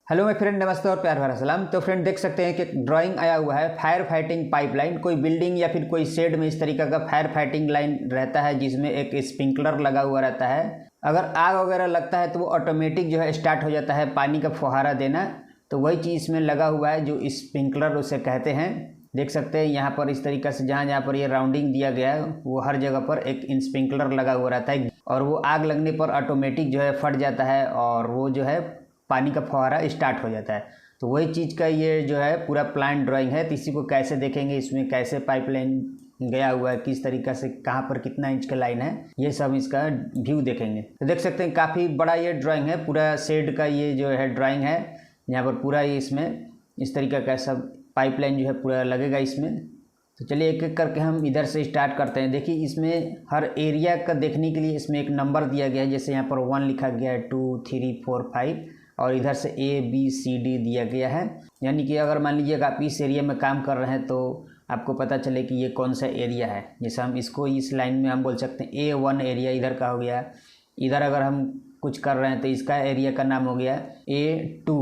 Hello मेरे friend, नमस्ते और प्यार भरा सलाम। तो फ्रेंड देख सकते हैं कि ड्राइंग आया हुआ है फायर फाइटिंग पाइपलाइन। कोई बिल्डिंग या फिर कोई शेड में इस तरीके का फायर फाइटिंग लाइन रहता है जिसमें एक स्प्रिंकलर लगा हुआ रहता है। अगर आग वगैरह लगता है तो वो ऑटोमेटिक जो है स्टार्ट हो जाता है पानी का फुहारा देना। तो वही चीज़ इसमें लगा हुआ है जो स्प्रिंकलर उसे कहते हैं। देख सकते हैं यहाँ पर इस तरीके से जहाँ जहाँ पर ये राउंडिंग दिया गया है वो हर जगह पर एक स्प्रिंकलर लगा हुआ रहता है और वो आग लगने पर ऑटोमेटिक जो है फट जाता है और वो जो है पानी का फुहारा स्टार्ट हो जाता है। तो वही चीज़ का ये जो है पूरा प्लान ड्राइंग है। तो इसी को कैसे देखेंगे, इसमें कैसे पाइपलाइन गया हुआ है, किस तरीक़ा से, कहाँ पर कितना इंच का लाइन है, ये सब इसका व्यू देखेंगे। तो देख सकते हैं काफ़ी बड़ा ये ड्राइंग है, पूरा शेड का ये जो है ड्राइंग है। यहाँ पर पूरा ये इसमें इस तरीक़ा का सब पाइपलाइन जो है पूरा लगेगा इसमें। तो चलिए एक एक करके हम इधर से स्टार्ट करते हैं। देखिए इसमें हर एरिया का देखने के लिए इसमें एक नंबर दिया गया है। जैसे यहाँ पर 1 लिखा गया है, 2 3 4 5 और इधर से ABCD दिया गया है। यानी कि अगर मान लीजिए आप इस एरिया में काम कर रहे हैं तो आपको पता चले कि ये कौन सा एरिया है। जैसे हम इसको इस लाइन में हम बोल सकते हैं A1 एरिया इधर का हो गया। इधर अगर हम कुछ कर रहे हैं तो इसका एरिया का नाम हो गया A2।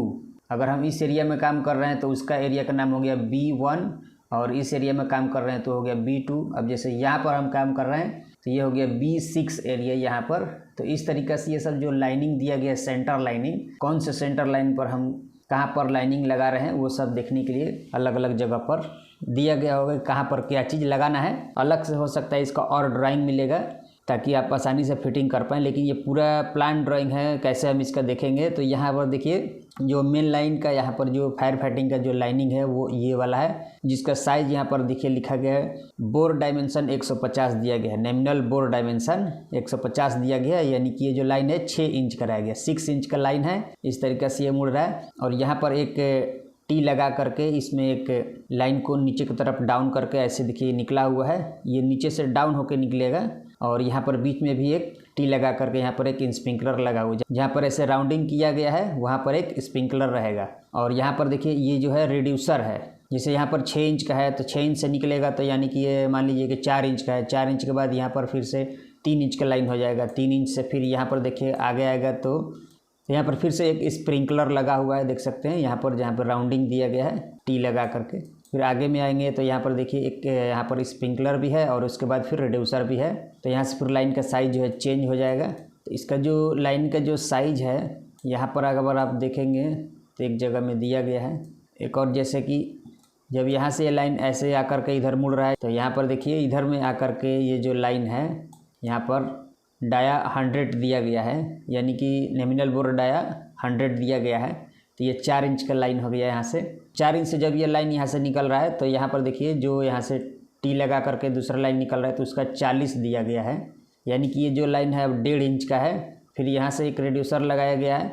अगर हम इस एरिया में काम कर रहे हैं तो उसका एरिया का नाम हो गया B1 और इस एरिया में काम कर रहे हैं तो हो गया B2। अब जैसे यहाँ पर हम काम कर रहे हैं तो ये हो गया B6 एरिया यहाँ पर। तो इस तरीक़े से ये सब जो लाइनिंग दिया गया है, सेंटर लाइनिंग, कौन से सेंटर लाइन पर हम कहाँ पर लाइनिंग लगा रहे हैं वो सब देखने के लिए अलग अलग जगह पर दिया गया होगा। कहाँ पर क्या चीज़ लगाना है अलग से हो सकता है इसका और ड्राइंग मिलेगा ताकि आप आसानी से फिटिंग कर पाएँ। लेकिन ये पूरा प्लान ड्राइंग है। कैसे हम इसका देखेंगे तो यहाँ पर देखिए जो मेन लाइन का यहाँ पर जो फायर फाइटिंग का जो लाइनिंग है वो ये वाला है, जिसका साइज़ यहाँ पर देखिए लिखा गया है बोर डायमेंशन 150 दिया गया है। नॉमिनल बोर डायमेंशन 150 दिया गया है, यानी कि ये जो लाइन है 6 इंच का रह गया। 6 इंच का लाइन है, इस तरीके से ये मुड़ रहा है। और यहाँ पर एक टी लगा करके इसमें एक लाइन को नीचे की तरफ डाउन करके ऐसे देखिए निकला हुआ है। ये नीचे से डाउन होकर निकलेगा और यहाँ पर बीच में भी एक टी लगा करके यहाँ पर एक स्प्रिंकलर लगा हुआ है। जहाँ पर ऐसे राउंडिंग किया गया है वहाँ पर एक स्प्रिंकलर रहेगा। और यहाँ पर देखिए ये जो है रिड्यूसर है। जैसे यहाँ पर 6 इंच का है तो 6 इंच से निकलेगा तो यानी कि ये मान लीजिए कि 4 इंच का है। 4 इंच के बाद यहाँ पर फिर से 3 इंच का लाइन हो जाएगा। 3 इंच से फिर यहाँ पर देखिए आगे आएगा तो यहाँ पर फिर से एक स्प्रिंकलर लगा हुआ है। देख सकते हैं यहाँ पर जहाँ पर राउंडिंग दिया गया है टी लगा करके। फिर आगे में आएंगे तो यहाँ पर देखिए एक यहाँ पर स्प्रिंकलर भी है और उसके बाद फिर रिड्यूसर भी है। तो यहाँ से फिर लाइन का साइज़ जो है चेंज हो जाएगा। तो इसका जो लाइन का जो साइज़ है यहाँ पर अगर आप देखेंगे तो एक जगह में दिया गया है एक और, जैसे कि जब यहाँ से ये लाइन ऐसे आकर के इधर मुड़ रहा है तो यहाँ पर देखिए इधर में आकर के ये जो लाइन है यहाँ पर डाया 100 दिया गया है, यानी कि नॉमिनल बोर डाया 100 दिया गया है। तो ये 4 इंच का लाइन हो गया। यहाँ से 4 इंच से जब ये लाइन यहाँ से निकल रहा है तो यहाँ पर देखिए जो यहाँ से टी लगा करके दूसरा लाइन निकल रहा है तो उसका 40 दिया गया है, यानी कि ये जो लाइन है अब 1.5 इंच का है। फिर यहाँ से एक रिड्यूसर लगाया गया है।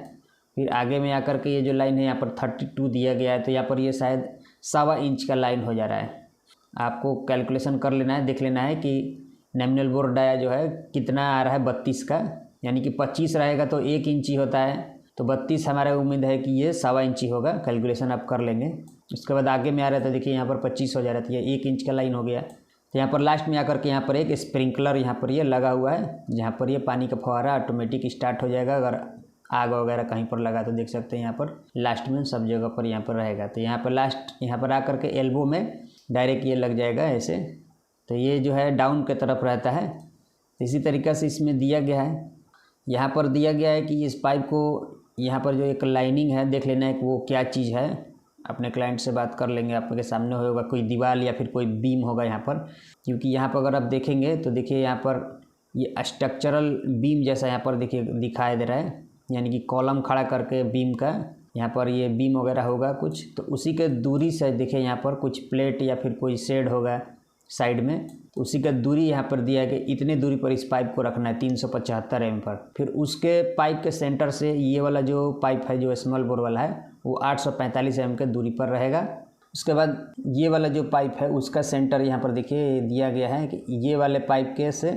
फिर आगे में आकर के ये जो लाइन है यहाँ पर 32 दिया गया है। तो यहाँ पर ये शायद 1.25 इंच का लाइन हो जा रहा है। आपको कैलकुलेशन कर लेना है, देख लेना है कि नॉमिनल बोर डाया जो है कितना आ रहा है 32 का, यानी कि 25 रहेगा तो 1 इंची होता है। तो 32 हमारा उम्मीद है कि ये 1.25 इंची होगा। कैलकुलेशन आप कर लेंगे। उसके बाद आगे में आ रहा था देखिए यहाँ पर 25 हो जा रहा था, ये 1 इंच का लाइन हो गया। तो यहाँ पर लास्ट में आकर के यहाँ पर एक स्प्रिंकलर यहाँ पर ये लगा हुआ है जहाँ पर ये पानी का फुहारा ऑटोमेटिक स्टार्ट हो जाएगा। अगर आग वगैरह कहीं पर लगा तो देख सकते हैं यहाँ पर लास्ट में सब जगह पर यहाँ पर रहेगा। तो यहाँ पर लास्ट यहाँ पर आकर के एल्बो में डायरेक्ट ये लग जाएगा ऐसे। तो ये जो है डाउन की तरफ रहता है। तो इसी तरीक़े से इसमें दिया गया है। यहाँ पर दिया गया है कि इस पाइप को यहाँ पर जो एक लाइनिंग है देख लेना है कि वो क्या चीज़ है। अपने क्लाइंट से बात कर लेंगे, आपके सामने होगा कोई दीवार या फिर कोई बीम होगा यहाँ पर। क्योंकि यहाँ पर अगर आप देखेंगे तो देखिए यहाँ पर ये स्ट्रक्चरल बीम जैसा यहाँ पर देखिए दिखाई दे रहा है, यानी कि कॉलम खड़ा करके बीम का यहाँ पर ये बीम वगैरह होगा कुछ। तो उसी के दूरी से देखिए यहाँ पर कुछ प्लेट या फिर कोई शेड होगा साइड में। तो उसी का दूरी यहाँ पर दिया है कि इतने दूरी पर इस पाइप को रखना है 375 mm पर। फिर उसके पाइप के सेंटर से ये वाला जो पाइप है जो स्मॉल बोर वाला है वो 845 mm के दूरी पर रहेगा। उसके बाद ये वाला जो पाइप है उसका सेंटर यहाँ पर देखिए दिया गया है कि ये वाले पाइप के से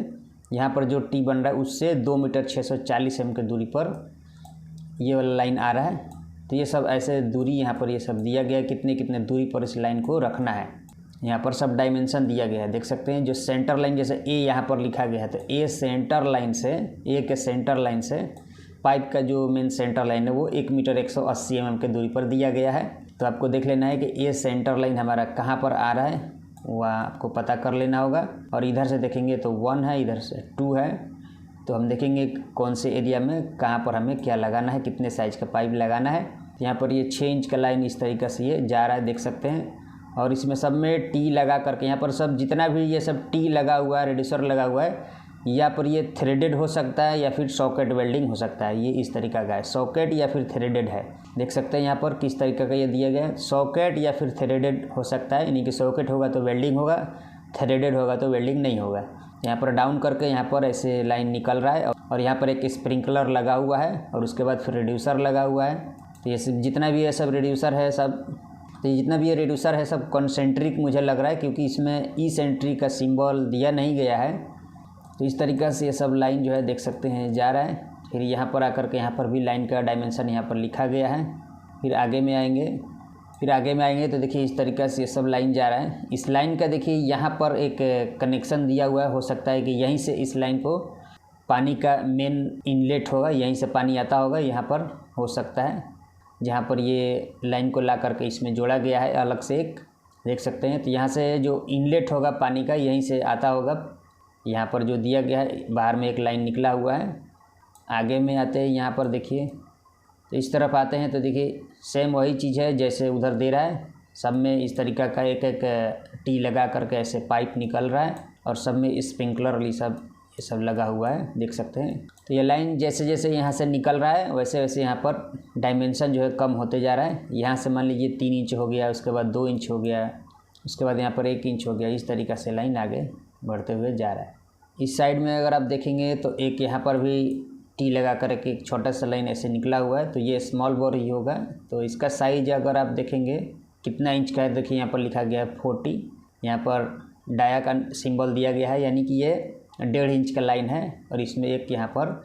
यहाँ पर जो टी बन रहा है उससे 2 मीटर 640 mm के दूरी पर ये वाला लाइन आ रहा है। तो ये सब ऐसे दूरी यहाँ पर ये सब दिया गया है कितने कितने दूरी पर इस लाइन को रखना है। यहाँ पर सब डायमेंशन दिया गया है। देख सकते हैं जो सेंटर लाइन जैसे ए यहाँ पर लिखा गया है तो ए सेंटर लाइन से, ए के सेंटर लाइन से पाइप का जो मेन सेंटर लाइन है वो 1 मीटर 180 mm के दूरी पर दिया गया है। तो आपको देख लेना है कि ये सेंटर लाइन हमारा कहाँ पर आ रहा है, वह आपको पता कर लेना होगा। और इधर से देखेंगे तो 1 है, इधर से 2 है। तो हम देखेंगे कौन से एरिया में कहाँ पर हमें क्या लगाना है, कितने साइज़ का पाइप लगाना है। यहाँ पर ये 6 इंच का लाइन इस तरीक़े से ये जा रहा है, देख सकते हैं। और इसमें सब में टी लगा करके, यहाँ पर सब जितना भी ये सब टी लगा हुआ है, रेड्यूसर लगा हुआ है, या पर ये थ्रेडेड हो सकता है या फिर सॉकेट वेल्डिंग हो सकता है। ये इस तरीक़ा का है, सॉकेट या फिर थ्रेडेड है। देख सकते हैं यहाँ पर किस तरीके का ये दिया गया है, सॉकेट या फिर थ्रेडेड हो सकता है। यानी कि सॉकेट होगा तो वेल्डिंग होगा, थ्रेडेड होगा तो वेल्डिंग नहीं होगा। यहाँ पर डाउन करके यहाँ पर ऐसे लाइन निकल रहा है और यहाँ पर एक स्प्रिंकलर लगा हुआ है और उसके बाद फिर रिड्यूसर लगा हुआ है। तो ये जितना भी ये सब रिड्यूसर है सब, तो जितना भी ये रिड्यूसर है सब कॉन्सेंट्रिक मुझे लग रहा है, क्योंकि इसमें ई-सेंट्रिक का सिंबल दिया नहीं गया है। तो इस तरीक़े से ये सब लाइन जो है देख सकते हैं जा रहा है। फिर यहाँ पर आकर के यहाँ पर भी लाइन का डायमेंशन यहाँ पर लिखा गया है। फिर आगे में आएंगे तो देखिए इस तरीक़े से ये सब लाइन जा रहा है। इस लाइन का देखिए यहाँ पर एक कनेक्शन दिया हुआ है, हो सकता है कि यहीं से इस लाइन को पानी का मेन इनलेट होगा, यहीं से पानी आता होगा, यहाँ पर हो सकता है, जहाँ पर ये लाइन को ला करके इसमें जोड़ा गया है अलग से एक, देख सकते हैं। तो यहाँ से जो इनलेट होगा पानी का यहीं से आता होगा। यहाँ पर जो दिया गया है बाहर में एक लाइन निकला हुआ है। आगे में आते हैं यहाँ पर देखिए, तो इस तरफ आते हैं तो देखिए सेम वही चीज़ है जैसे उधर दे रहा है। सब में इस तरीक़ा का एक एक टी लगा करके ऐसे पाइप निकल रहा है और सब में स्प्रिंकलर ये सब लगा हुआ है, देख सकते हैं। तो ये लाइन जैसे जैसे यहाँ से निकल रहा है वैसे वैसे यहाँ पर डायमेंशन जो है कम होते जा रहा है। यहाँ से मान लीजिए 3 इंच हो गया, उसके बाद 2 इंच हो गया, उसके बाद यहाँ पर 1 इंच हो गया। इस तरीक़े से लाइन आगे बढ़ते हुए जा रहा है। इस साइड में अगर आप देखेंगे तो एक यहाँ पर भी टी लगा कर के एक छोटा सा लाइन ऐसे निकला हुआ है, तो ये स्मॉल बोर ही होगा। तो इसका साइज अगर आप देखेंगे कितना इंच का है, देखिए यहाँ पर लिखा गया है 40। यहाँ पर डाया का सिंबल दिया गया है, यानी कि ये 1.5 इंच का लाइन है। और इसमें एक यहाँ पर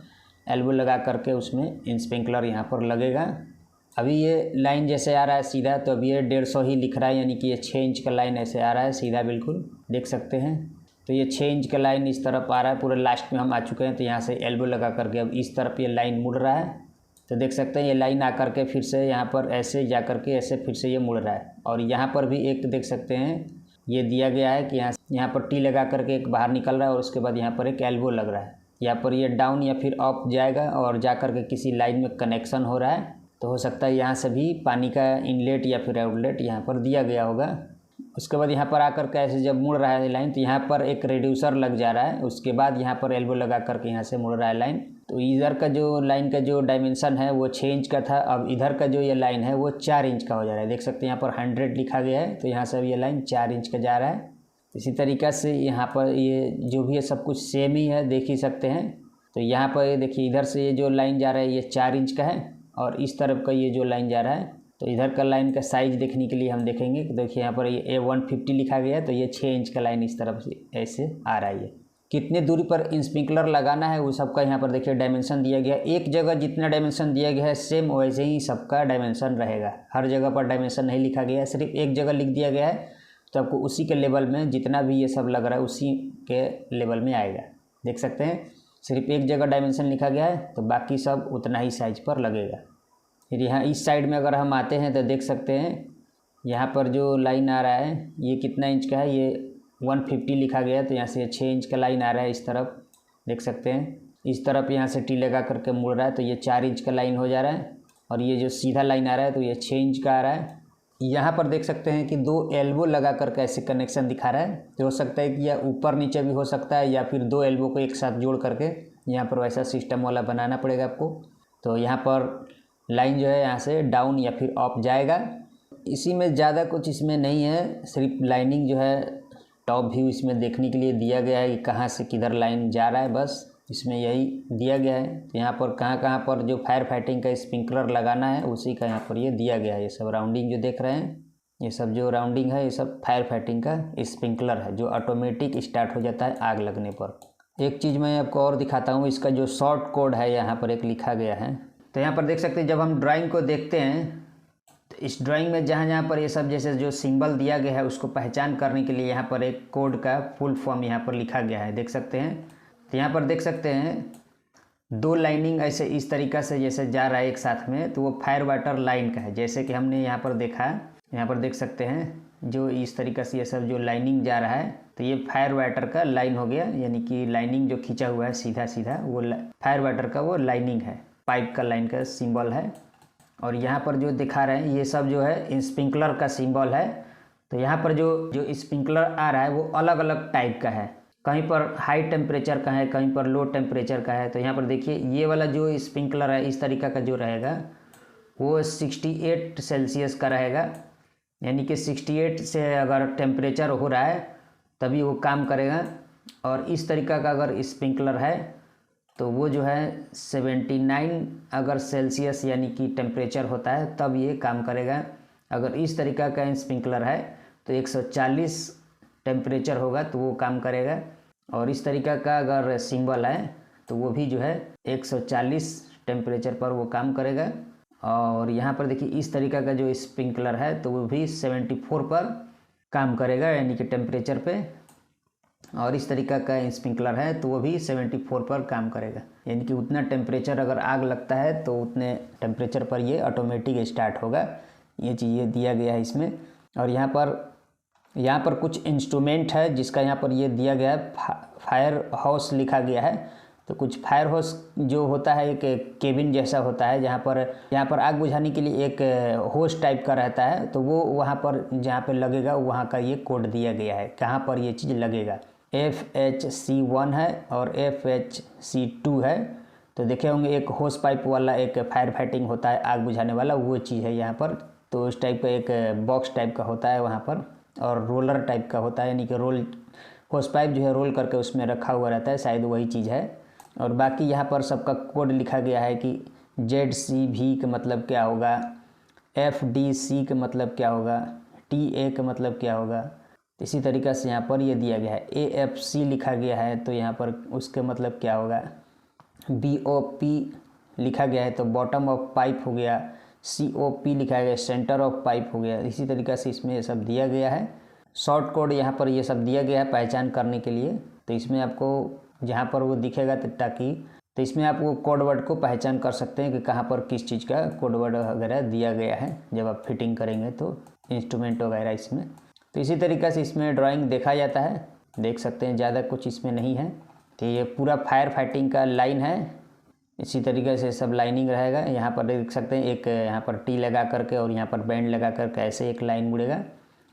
एल्बो लगा करके उसमें स्प्रिंकलर यहाँ पर लगेगा। अभी ये लाइन जैसे आ रहा है सीधा, तो अभी ये 150 ही लिख रहा है, यानी कि ये 6 इंच का लाइन ऐसे आ रहा है सीधा, बिल्कुल देख सकते हैं। तो ये 6 इंच का लाइन इस तरफ आ रहा है, पूरे लास्ट में हम आ चुके हैं। तो यहाँ से एल्बो लगा करके अब इस तरफ ये लाइन मुड़ रहा है। तो देख सकते हैं ये लाइन आकर के फिर से यहाँ पर ऐसे जा कर के ऐसे फिर से ये मुड़ रहा है। और यहाँ पर भी एक देख सकते हैं ये दिया गया है कि यहाँ पर टी लगा करके एक बाहर निकल रहा है और उसके बाद यहाँ पर एक एल्बो लग रहा है। यहाँ पर ये डाउन या फिर अप जाएगा और जा कर के किसी लाइन में कनेक्शन हो रहा है। तो हो सकता है यहाँ से भी पानी का इनलेट या फिर आउटलेट यहाँ पर दिया गया होगा। उसके बाद यहाँ पर आकर के ऐसे जब मुड़ रहा है लाइन, तो यहाँ पर एक रेड्यूसर लग जा रहा है। उसके बाद यहाँ पर एल्बो लगा करके यहाँ से मुड़ रहा है लाइन। तो इधर का जो लाइन का जो डायमेंशन है वो 6 इंच का था, अब इधर का जो ये लाइन है वो 4 इंच का हो जा रहा है। देख सकते हैं यहाँ पर 100 लिखा गया है, तो यहाँ से अब ये लाइन 4 इंच का जा रहा है। इसी तरीक़े से यहाँ पर ये जो भी है सब कुछ सेम ही है, देख ही सकते हैं। तो यहाँ पर ये देखिए इधर से ये जो लाइन जा रहा है ये 4 इंच का है और इस तरफ का ये जो लाइन जा रहा है, तो इधर का लाइन का साइज़ देखने के लिए हम देखेंगे। देखिए यहाँ पर ये 150 लिखा गया है, तो ये 6 इंच का लाइन इस तरफ से ऐसे आ रहा है। ये कितने दूरी पर स्प्रिंकलर लगाना है वो सबका यहाँ पर देखिए डायमेंशन दिया गया है। एक जगह जितना डायमेंशन दिया गया है सेम वैसे ही सबका डायमेंशन रहेगा। हर जगह पर डायमेंशन नहीं लिखा गया है, सिर्फ एक जगह लिख दिया गया है। तो आपको उसी के लेवल में जितना भी ये सब लग रहा है उसी के लेवल में आएगा। देख सकते हैं सिर्फ एक जगह डायमेंशन लिखा गया है, तो बाकी सब उतना ही साइज पर लगेगा। फिर यहाँ इस साइड में अगर हम आते हैं तो देख सकते हैं यहाँ पर जो लाइन आ रहा है ये कितना इंच का है, ये 150 लिखा गया है। तो यहाँ से 6 इंच का लाइन आ रहा है इस तरफ, देख सकते हैं। इस तरफ यहाँ से टी लगा करके मुड़ रहा है, तो ये 4 इंच का लाइन हो जा रहा है। और ये जो सीधा लाइन आ रहा है तो ये 6 इंच का आ रहा है। यहाँ पर देख सकते हैं कि 2 एल्बो लगा करके ऐसे कनेक्शन दिखा रहा है। तो हो सकता है कि या ऊपर नीचे भी हो सकता है, या फिर 2 एल्बो को एक साथ जोड़ करके यहाँ पर वैसा सिस्टम वाला बनाना पड़ेगा आपको। तो यहाँ पर लाइन जो है यहाँ से डाउन या फिर अप जाएगा। इसी में ज़्यादा कुछ इसमें नहीं है, सिर्फ लाइनिंग जो है टॉप व्यू इसमें देखने के लिए दिया गया है कि कहाँ से किधर लाइन जा रहा है, बस इसमें यही दिया गया है। तो यहाँ पर कहाँ पर जो फायर फाइटिंग का स्प्रिंकलर लगाना है उसी का यहाँ पर ये दिया गया है। ये सब राउंडिंग जो देख रहे हैं, ये सब जो राउंडिंग है ये सब फायर फाइटिंग का स्प्रिंकलर है जो ऑटोमेटिक स्टार्ट हो जाता है आग लगने पर। एक चीज़ मैं आपको और दिखाता हूँ, इसका जो शॉर्ट कोड है यहाँ पर एक लिखा गया है। तो यहाँ पर देख सकते हैं जब हम ड्राइंग को देखते हैं तो इस ड्राइंग में जहाँ पर ये सब जैसे जो सिंबल दिया गया है उसको पहचान करने के लिए यहाँ पर एक कोड का फुल फॉर्म यहाँ पर लिखा गया है, देख सकते हैं। तो यहाँ पर देख सकते हैं दो लाइनिंग ऐसे इस तरीक़ा से जैसे जा रहा है एक साथ में, तो वो फायर वाटर लाइन का है। जैसे कि हमने यहाँ पर देखा, यहाँ पर देख सकते हैं जो इस तरीक़ा से ये सब जो लाइनिंग जा रहा है, तो ये फायर वाटर का लाइन हो गया, यानी कि लाइनिंग जो खींचा हुआ है सीधा सीधा वो फायर वाटर का वो लाइनिंग है, पाइप का लाइन का सिंबल है। और यहाँ पर जो दिखा रहे हैं ये सब जो है स्प्रिंकलर का सिंबल है। तो यहाँ पर जो स्प्रिंकलर आ रहा है वो अलग अलग टाइप का है, कहीं पर हाई टेम्परेचर का है, कहीं पर लो टेम्परेचर का है। तो यहाँ पर देखिए ये वाला जो स्प्रिंकलर है इस तरीक़ा का जो रहेगा वो 68 सेल्सियस का रहेगा, यानी कि 68 से अगर टेम्परेचर हो रहा है तभी वो काम करेगा। और इस तरीक़ा का अगर स्प्रिंकलर है तो वो जो है 79 अगर सेल्सियस यानी कि टेम्परेचर होता है तब ये काम करेगा। अगर इस तरीक़ा का स्प्रिंकलर है तो 140 टेम्परेचर होगा तो वो काम करेगा। और इस तरीक़ा का अगर सिंबल है तो वो भी जो है 140 टेम्परेचर पर वो काम करेगा। और यहाँ पर देखिए इस तरीक़ा का जो स्प्रिंकलर है तो वो भी 74 पर काम करेगा, यानी कि टेम्परेचर पे। और इस तरीक़ा का स्प्रिंकलर है तो वो भी 74 पर काम करेगा, यानी कि उतना टेम्परेचर अगर आग लगता है तो उतने टेम्परेचर पर ये ऑटोमेटिक स्टार्ट होगा। ये चीज़ ये दिया गया है इसमें। और यहाँ पर कुछ इंस्ट्रूमेंट है जिसका यहाँ पर ये दिया गया है, फायर हाउस लिखा गया है। तो कुछ फायर हाउस जो होता है एक केबिन जैसा होता है, यहाँ पर आग बुझाने के लिए एक होस टाइप का रहता है। तो वो वहाँ पर जहाँ पे लगेगा वहाँ का ये कोड दिया गया है, कहाँ पर ये चीज़ लगेगा। FHC1 है और FHC2 है। तो देखे होंगे एक होस पाइप वाला एक फायर फाइटिंग होता है आग बुझाने वाला, वो चीज़ है यहाँ पर। तो उस टाइप का एक बॉक्स टाइप का होता है वहाँ पर, और रोलर टाइप का होता है, यानी कि होस पाइप जो है रोल करके उसमें रखा हुआ रहता है, शायद वही चीज़ है। और बाकी यहाँ पर सबका कोड लिखा गया है कि ZCV का मतलब क्या होगा, FDC का मतलब क्या होगा, TA का मतलब क्या होगा। इसी तरीक़ा से यहाँ पर ये दिया गया है। AFC लिखा गया है तो यहाँ पर उसके मतलब क्या होगा। BOP लिखा गया है तो बॉटम ऑफ पाइप हो गया। COP लिखा गया सेंटर ऑफ पाइप हो गया। इसी तरीक़ा से इसमें ये सब दिया गया है। शॉर्ट कोड यहाँ पर ये सब दिया गया है पहचान करने के लिए। तो इसमें आपको जहाँ पर वो दिखेगा तो इसमें आप वो कोड वर्ड को पहचान कर सकते हैं कि कहाँ पर किस चीज़ का कोड वर्ड वगैरह दिया गया है जब आप फिटिंग करेंगे तो इंस्ट्रूमेंट वगैरह इसमें। तो इसी तरीक़ा से इसमें ड्राइंग देखा जाता है, देख सकते हैं, ज़्यादा कुछ इसमें नहीं है। तो ये पूरा फायर फाइटिंग का लाइन है, इसी तरीक़े से सब लाइनिंग रहेगा। यहाँ पर देख सकते हैं एक यहाँ पर टी लगा करके और यहाँ पर बैंड लगा करके ऐसे एक लाइन मुड़ेगा,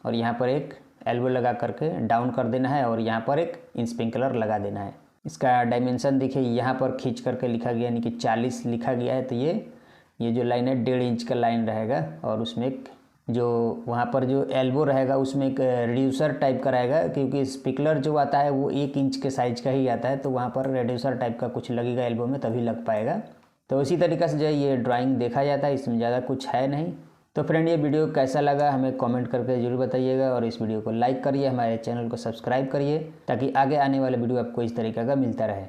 और यहाँ पर एक एल्बो लगा करके डाउन कर देना है, और यहाँ पर एक स्प्रिंकलर लगा देना है। इसका डायमेंशन देखिए यहाँ पर खींच करके लिखा गया, यानी कि 40 लिखा गया है। तो ये जो लाइन है 1.5 इंच का लाइन रहेगा, और उसमें एक जो वहाँ पर जो एल्बो रहेगा उसमें एक रिड्यूसर टाइप का रहेगा, क्योंकि स्प्रिंकलर जो आता है वो 1 इंच के साइज का ही आता है। तो वहाँ पर रिड्यूसर टाइप का कुछ लगेगा एल्बो में, तभी लग पाएगा। तो इसी तरीक़े से जो है ये ड्राइंग देखा जाता है, इसमें ज़्यादा कुछ है नहीं। तो फ्रेंड ये वीडियो कैसा लगा हमें कमेंट करके ज़रूर बताइएगा, और इस वीडियो को लाइक करिए, हमारे चैनल को सब्सक्राइब करिए, ताकि आगे आने वाले वीडियो आपको इस तरीके का मिलता रहे।